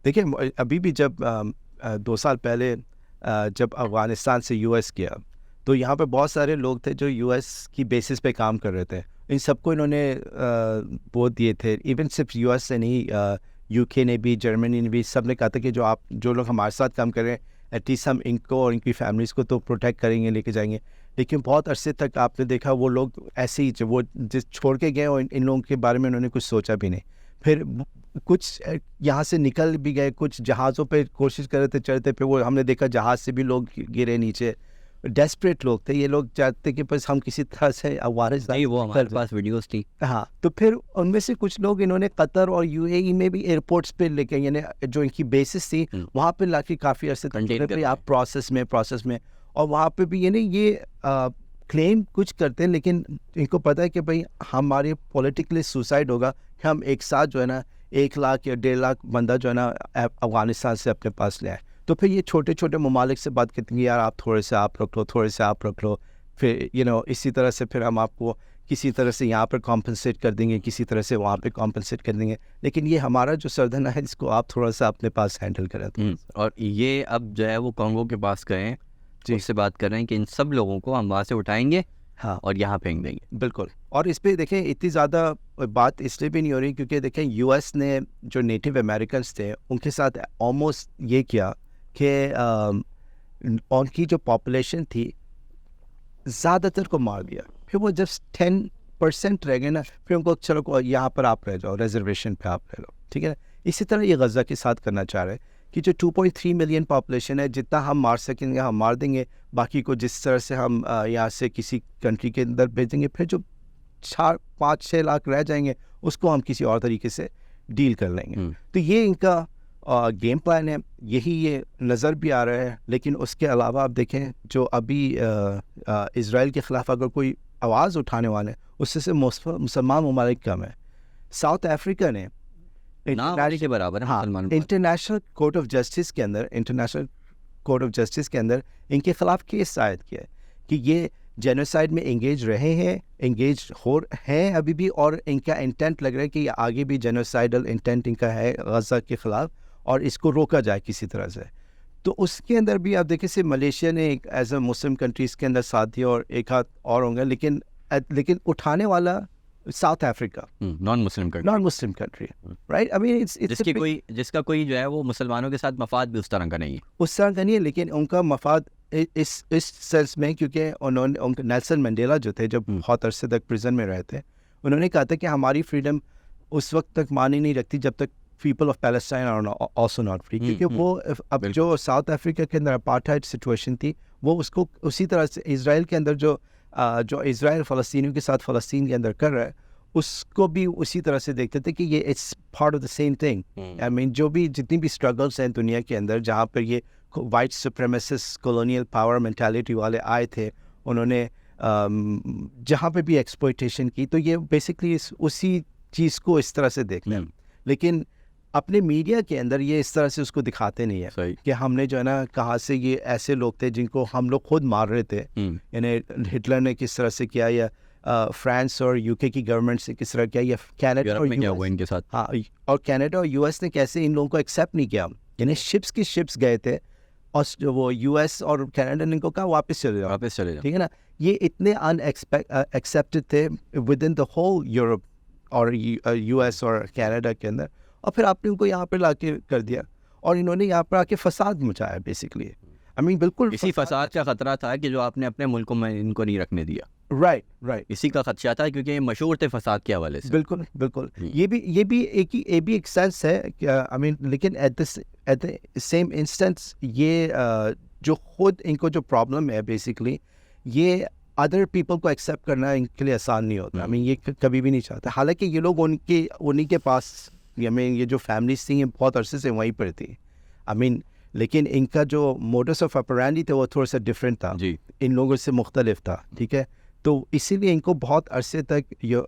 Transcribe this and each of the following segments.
دیکھیں ابھی بھی جب 2 سال پہلے جب افغانستان سے یو ایس گیا تو یہاں پہ بہت سارے لوگ تھے جو یو ایس کی بیسس پہ کام کر رہے تھے. ان سب کو انہوں نے ووٹ دیے تھے. ایون صرف یو ایس سے نہیں, یو کے نے بھی, جرمنی نے بھی, سب نے کہا تھا کہ جو لوگ ہمارے ساتھ کام کر رہے ہیں ایٹ لیسٹ ہم ان کو اور ان کی فیملیز کو تو پروٹیکٹ کریں گے, لے کے جائیں گے. لیکن بہت عرصے تک آپ نے دیکھا وہ لوگ ایسے ہی وہ جس چھوڑ کے گئے اور ان لوگوں کے بارے میں انہوں نے کچھ سوچا بھی نہیں. پھر کچھ یہاں سے نکل بھی گئے, کچھ جہازوں پہ کوشش کر رہے تھے چڑھتے, پھر وہ ہم نے دیکھا جہاز سے بھی لوگ گرے نیچے. ڈیسپریٹ لوگ تھے یہ لوگ, چاہتے کہ بس ہم کسی طرح سے افغانستان, وہ ہمارے پاس ویڈیوز تھی. ہاں, تو پھر ان میں سے کچھ لوگ انہوں نے قطر اور یو اے ای میں بھی ایئرپورٹس پہ لے کے, یعنی جو ان کی بیسز تھی وہاں پہ لا کے کافی عرصے تک آپ پروسیس میں اور وہاں پہ بھی یعنی یہ کلیم کچھ کرتے ہیں, لیکن ان کو پتہ ہے کہ بھائی ہمارے پولیٹیکلی سوسائڈ ہوگا کہ ہم ایک ساتھ جو ہے نا 1 لاکھ یا 1.5 لاکھ بندہ جو ہے نا افغانستان سے اپنے پاس لے آئے. تو پھر یہ چھوٹے چھوٹے ممالک سے بات کرتے ہیں یار آپ تھوڑے سے آپ رکھ لو, پھر اسی طرح سے پھر ہم آپ کو کسی طرح سے یہاں پر کمپنسیٹ کر دیں گے, کسی طرح سے وہاں پہ کمپنسیٹ کر دیں گے, لیکن یہ ہمارا جو سردن ہے اس کو آپ تھوڑا سا اپنے پاس ہینڈل کریں. اور یہ اب جو ہے وہ کانگو کے پاس گئے, اس سے بات کر رہے ہیں کہ ان سب لوگوں کو ہم وہاں سے اٹھائیں گے اور یہاں پھینک دیں گے. بالکل. اور اس پہ دیکھیں اتنی زیادہ بات اس لیے بھی نہیں ہو رہی کیونکہ دیکھیں یو ایس نے جو نیٹو امریکنس تھے ان کے ساتھ آلموسٹ یہ کیا کہ ان کی جو پاپولیشن تھی زیادہ تر کو مار دیا. پھر وہ جب 10% رہ گئے نا, پھر ان کو چلو یہاں پر آپ رہ جاؤ, ریزرویشن پہ آپ رہ لو, ٹھیک ہے نا. اسی طرح یہ غزہ کے ساتھ کرنا چاہ رہے کہ جو 2.3 ملین پاپولیشن ہے, جتنا ہم مار سکیں گے ہم مار دیں گے, باقی کو جس طرح سے ہم یہاں سے کسی کنٹری کے اندر بھیجیں گے, پھر جو 5-6 لاکھ رہ جائیں گے اس کو ہم کسی اور طریقے سے ڈیل کر لیں گے. تو یہ ان کا گیم پلان ہے, یہی یہ نظر بھی آ رہا ہے. لیکن اس کے علاوہ آپ دیکھیں جو ابھی اسرائیل کے خلاف اگر کوئی آواز اٹھانے والے ہیں اس سے مسلمان ممالک کم ہے. ساؤتھ افریقہ نے انٹرنیشنل کورٹ آف جسٹس کے اندر ان کے خلاف کیس عائد کیا ہے کہ یہ جینوسائڈ میں انگیج رہے ہیں, انگیج ہیں ابھی بھی, اور ان کا انٹینٹ لگ رہا ہے کہ یہ آگے بھی جینوسائڈل انٹینٹ ان کا ہے غزہ کے خلاف, اور اس کو روکا جائے کسی طرح سے. تو اس کے اندر بھی آپ دیکھیں سے ملیشیا نے ایک ایز اے مسلم کنٹریز کے اندر ساتھ دیا اور ایک ہاتھ اور ہوں گے, لیکن اٹھانے والا ساؤتھ افریقہ نان مسلم کنٹری رائٹ. آئی مین جس کا کوئی جو ہے وہ مسلمانوں کے ساتھ مفاد بھی اس طرح کا نہیں ہے, لیکن ان کا مفاد اس سینس میں کیونکہ انہوں نے نیلسن منڈیلا جو تھے جب بہت عرصے تک پریزن میں رہے تھے, انہوں نے کہا تھا کہ ہماری فریڈم اس وقت تک معنی نہیں رکھتی جب تک people of Palestine are also not free, کیونکہ وہ اب جو ساؤتھ افریقہ کے اندر اپارٹھائڈ سچویشن تھی وہ اس کو اسی طرح سے اسرائیل کے اندر جو اسرائیل فلسطینیوں کے ساتھ فلسطین کے اندر کر رہا ہے اس کو بھی اسی طرح سے دیکھتے تھے کہ یہ it's part of the same thing. I mean جو بھی جتنی بھی اسٹرگلس ہیں دنیا کے اندر جہاں پر یہ وائٹ سپریمیسسٹ کولونیل پاور مینٹیلٹی والے آئے تھے, انہوں نے جہاں پہ بھی ایکسپلوئٹیشن کی, تو یہ بیسکلی اسی چیز کو اس طرح سے دیکھنا ہے. لیکن اپنے میڈیا کے اندر یہ اس طرح سے اس کو دکھاتے نہیں ہے کہ ہم نے جو ہے نا کہاں سے یہ ایسے لوگ تھے جن کو ہم لوگ خود مار رہے تھے, یعنی ہٹلر نے کس طرح سے کیا, یا فرانس اور یو کے کی گورنمنٹ سے کس طرح کیا, یا کینیڈا اور کینیڈا اور یو ایس نے کیسے ان لوگوں کو ایکسیپٹ نہیں کیا. یعنی شپس گئے تھے اور وہ یو ایس اور کینیڈا نے ان کو کہا واپس چلے جاؤ, ٹھیک ہے نا. یہ اتنے ان ایکسیپٹڈ تھے with in the whole Europe اور یو ایس اور کینیڈا کے اندر, اور پھر آپ نے ان کو یہاں پہ لا کے کر دیا اور انہوں نے یہاں پر آ کے فساد مچایا بیسکلی. آئی مین بالکل اسی فساد کا خطرہ تھا کہ جو آپ نے اپنے ملکوں میں ان کو نہیں رکھنے دیا. رائٹ اسی کا خدشہ تھا کیونکہ یہ مشہور تھے فساد کے حوالے سے. بالکل یہ بھی ایک سینس ہے آئی مین, لیکن ایٹ دا سیم انسٹنس یہ جو خود ان کو جو پرابلم ہے بیسکلی یہ ادر پیپل کو ایکسیپٹ کرنا ان کے لیے آسان نہیں ہوتا. آئی مین یہ کبھی بھی نہیں چاہتا, حالانکہ یہ لوگ انہیں کے پاس یہ جو فیملیز تھیں یہ بہت عرصے سے وہیں پر تھی. آئی مین لیکن ان کا جو موڈس آف آپرینڈی تھا وہ تھوڑا سا ڈفرینٹ تھا, ان لوگوں سے مختلف تھا, ٹھیک ہے. تو اسی لیے ان کو بہت عرصے تک جو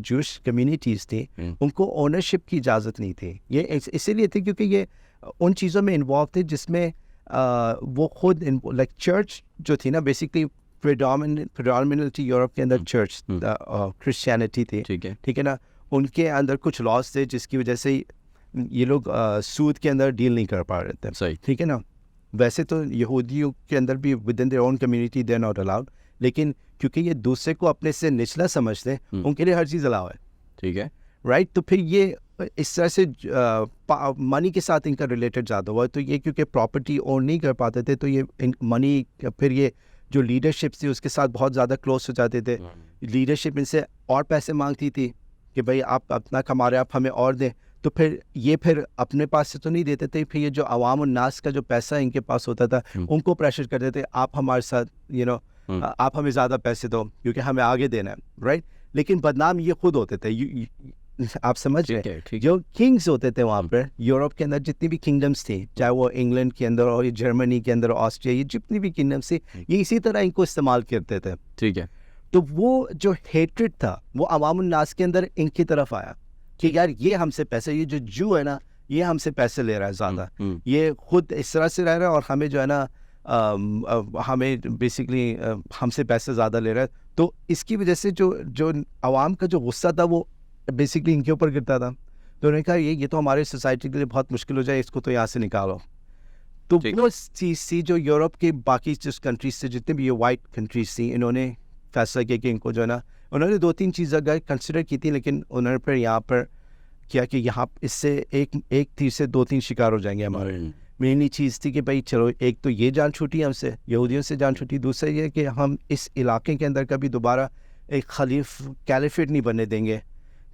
جوش کمیونٹیز تھیں ان کو اونرشپ کی اجازت نہیں تھی. یہ اسی لیے تھی کیونکہ یہ ان چیزوں میں انوالو تھے جس میں وہ خود لائک چرچ جو تھی نا بیسکلی پریڈامننٹلی یورپ کے اندر چرچ کرسچینٹی تھی, ٹھیک ہے نا. ان کے اندر کچھ لاز تھے جس کی وجہ سے یہ لوگ سود کے اندر ڈیل نہیں کر پا رہے تھے. صحیح, ٹھیک ہے نا. ویسے تو یہودیوں کے اندر بھی within their own community they are not allowed, لیکن کیونکہ یہ دوسرے کو اپنے سے نچلا سمجھتے ہیں ان کے لیے ہر چیز الاؤ ہے. ٹھیک ہے, رائٹ. تو پھر یہ اس طرح سے منی کے ساتھ ان کا ریلیٹڈ زیادہ ہوا. تو یہ کیونکہ پراپرٹی اون نہیں کر پاتے تھے تو یہ منی, پھر یہ جو لیڈرشپ تھی اس کے ساتھ بہت زیادہ کلوز ہو جاتے تھے. لیڈرشپ ان سے اور پیسے مانگتی تھی کہ بھائی آپ اپنا کما رہے آپ ہمیں اور دیں. تو پھر یہ پھر اپنے پاس سے تو نہیں دیتے تھے, پھر یہ جو عوام الناس کا جو پیسہ ان کے پاس ہوتا تھا ان کو پریشر کرتے تھے آپ ہمارے ساتھ آپ ہمیں زیادہ پیسے دو کیونکہ ہمیں آگے دینا ہے. رائٹ. لیکن بدنام یہ خود ہوتے تھے. آپ سمجھ رہے جو کنگز ہوتے تھے وہاں پہ یورپ کے اندر جتنی بھی کنگڈمس تھیں, چاہے وہ انگلینڈ کے اندر اور جرمنی کے اندر, آسٹریا, یہ جتنی بھی کنگڈمس تھیں یہ اسی طرح ان کو استعمال کرتے تھے. ٹھیک ہے. تو وہ جو ہیٹریڈ تھا وہ عوام الناس کے اندر ان کی طرف آیا کہ یار یہ ہم سے پیسے, یہ جو ہے نا یہ ہم سے پیسے لے رہا ہے زیادہ, یہ خود اس طرح سے رہ رہا ہے اور ہمیں جو ہے نا ہمیں بیسکلی ہم سے پیسے زیادہ لے رہا ہے. تو اس کی وجہ سے جو عوام کا جو غصہ تھا وہ بیسکلی ان کے اوپر گرتا تھا. تو انہوں نے کہا یہ تو ہمارے سوسائٹی کے لیے بہت مشکل ہو جائے, اس کو تو یہاں سے نکالو. تو وہ چیز تھی جو یورپ کے باقی جس کنٹریز سے جتنے بھی یہ وائٹ کنٹریز تھیں انہوں نے فیصلہ کیا کہ ان کو جو ہے نا انہوں نے 2-3 چیزیں کنسیڈر کی تھی, لیکن انہوں نے پھر یہاں پر کیا کہ یہاں اس سے ایک تیر سے 2-3 شکار ہو جائیں گے ہمارے. مینلی چیز تھی کہ بھائی چلو ایک تو یہ جان چھوٹی ہم سے, یہودیوں سے جان چھوٹی, دوسرا یہ کہ ہم اس علاقے کے اندر کبھی دوبارہ ایک کیلیفیٹ نہیں بننے دیں گے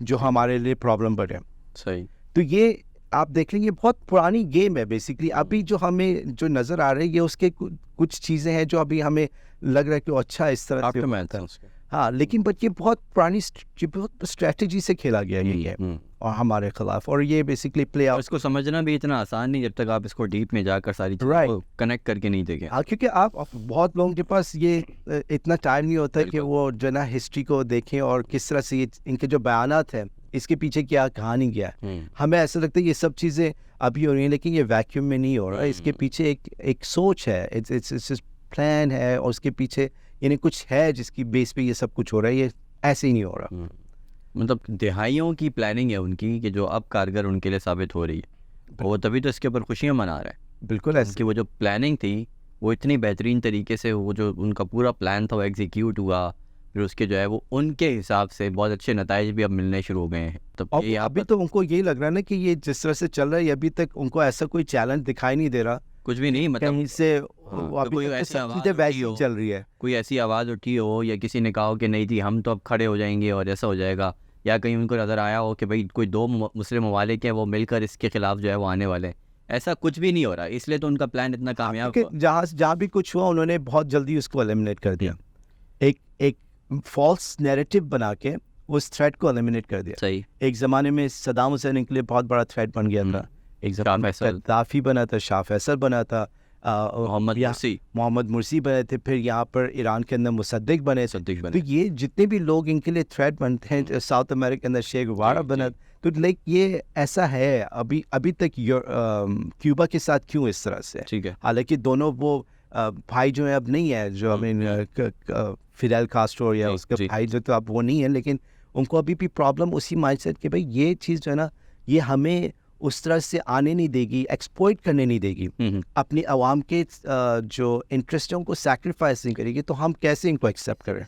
جو ہمارے لیے پرابلم بڑھے. صحیح. تو یہ آپ دیکھ لیں یہ بہت پرانی گیم ہے بیسکلی. ابھی جو ہمیں جو نظر آ رہے ہیں یہ اس کے کچھ چیزیں ہیں جو ابھی ہمیں لگ رہا ہے کہ اچھا اس طرح سے ہاں, لیکن بٹ یہ بہت پرانی اسٹریٹجی سے کھیلا گیا یہ گیم اور ہمارے خلاف, اور یہ بیسکلی پلے آؤٹ. اس کو سمجھنا بھی اتنا آسان نہیں جب تک آپ اس کو ڈیپ میں جا کر ساری چیزیں کو کنیکٹ کر کے نہیں دیکھیں. ہاں, کیونکہ آپ بہت لوگوں کے پاس یہ اتنا ٹائم نہیں ہوتا کہ وہ جو ہے نا ہسٹری کو دیکھیں اور کس طرح سے ان کے جو بیانات ہیں اس کے پیچھے کیا کہانی کیا ہے. ہمیں ایسا لگتا ہے یہ سب چیزیں ابھی ہو رہی ہیں لیکن یہ ویکیوم میں نہیں ہو رہا. اس کے پیچھے ایک سوچ ہے, پلان ہے, اور اس کے پیچھے یعنی کچھ ہے جس کی بیس پہ یہ سب کچھ ہو رہا ہے. یہ ایسے ہی نہیں ہو رہا. مطلب دہائیوں کی پلاننگ ہے ان کی کہ جو اب کارگر ان کے لیے ثابت ہو رہی ہے, وہ تبھی تو اس کے اوپر خوشیاں منا رہا ہے. بالکل ایسے کہ وہ جو پلاننگ تھی وہ اتنی بہترین طریقے سے وہ جو ان کا پورا پلان تھا وہ ایگزیکیوٹ ہوا, پھر اس کے جو ہے وہ ان کے حساب سے بہت اچھے نتائج بھی اب ملنے شروع ہو گئے ہیں. تو ابھی تو ان کو یہی لگ رہا ہے نا کہ یہ جس طرح سے چل رہا ہے ابھی تک ان کو ایسا کوئی چیلنج دکھائی نہیں دے رہا, کچھ بھی نہیں. مطلب کہیں سے چل رہی ہے, کوئی ایسی آواز اٹھی ہو یا کسی نے کہا ہو کہ نہیں جی ہم تو اب کھڑے ہو جائیں گے اور ایسا ہو جائے گا, یا کہیں ان کو نظر آیا ہو کہ بھائی کوئی 2 مسلم ممالک ہیں وہ مل کر اس کے خلاف جو ہے وہ آنے والے ہیں. ایسا کچھ بھی نہیں ہو رہا, اس لیے تو ان کا پلان اتنا کامیاب ہوا. جہاں بھی کچھ ہوا انہوں نے بہت جلدی اس کو ایلیمنیٹ کر دیا, ایک فالس نیریٹو بنا کے اس تھریٹ کو ایلیمنیٹ کر دیا. صحیح. ایک زمانے میں صدام حسین کے لیے بہت بڑا تھریٹ بن گیا تھا, ایک زمانے قذافی بنا تھا, شاہ فیصل بنا تھا, محمد مرسی بنے تھے, پھر یہاں پر ایران کے اندر مصدق بنے. تو یہ جتنے بھی لوگ ان کے لیے تھریٹ بنتے ہیں, ساؤتھ امریکہ کے اندر شے گوارا بنا. تو لائک یہ ایسا ہے ابھی تک کیوبا کے ساتھ کیوں اس طرح سے. ٹھیک ہے. حالانکہ دونوں وہ بھائی جو ہیں اب نہیں ہے, جو فیڈل کاسٹرو یا اس کا بھائی جو تو اب وہ نہیں ہے, لیکن ان کو ابھی بھی پرابلم اسی مائنڈ سیٹ کہ بھائی یہ چیز جو ہے نا یہ ہمیں اس طرح سے آنے نہیں دے گی, ایکسپلائٹ کرنے نہیں دے گی, اپنی عوام کے جو انٹرسٹ ہیں ان کو سیکریفائس نہیں کرے گی, تو ہم کیسے ان کو ایکسیپٹ کریں.